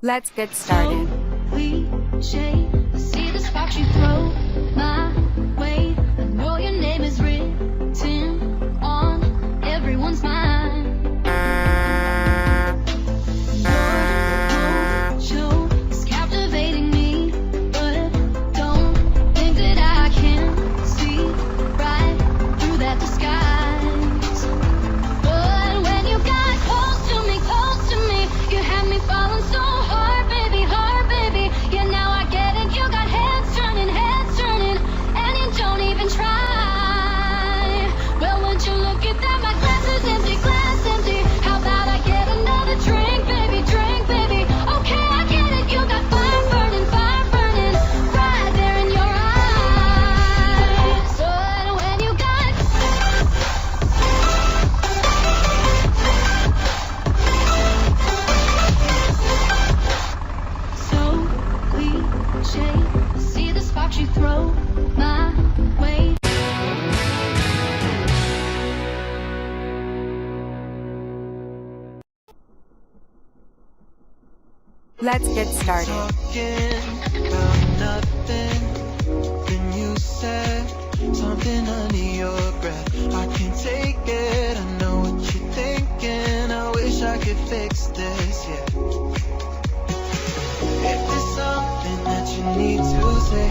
Let's get started. Cliche, I see the sparks you throw my way. I know your name is written on everyone's mind. Your show is captivating me, but don't think that I can see right through that disguise. But when you got close to me, you had me falling so hard, baby, yeah, now I get it. You got heads turning, and you don't even try. Well, would you look at that? My glass is empty, How about I get another drink, baby? Okay, I get it. You got fire burning right there in your eyes. But when you got so cliche, I see the sparks you throw my way. Let's get started. Talking about nothing. Then you said something under your breath. I can't take it. I know what you're thinking. I wish I could fix this, yeah. If there's something that you need to say,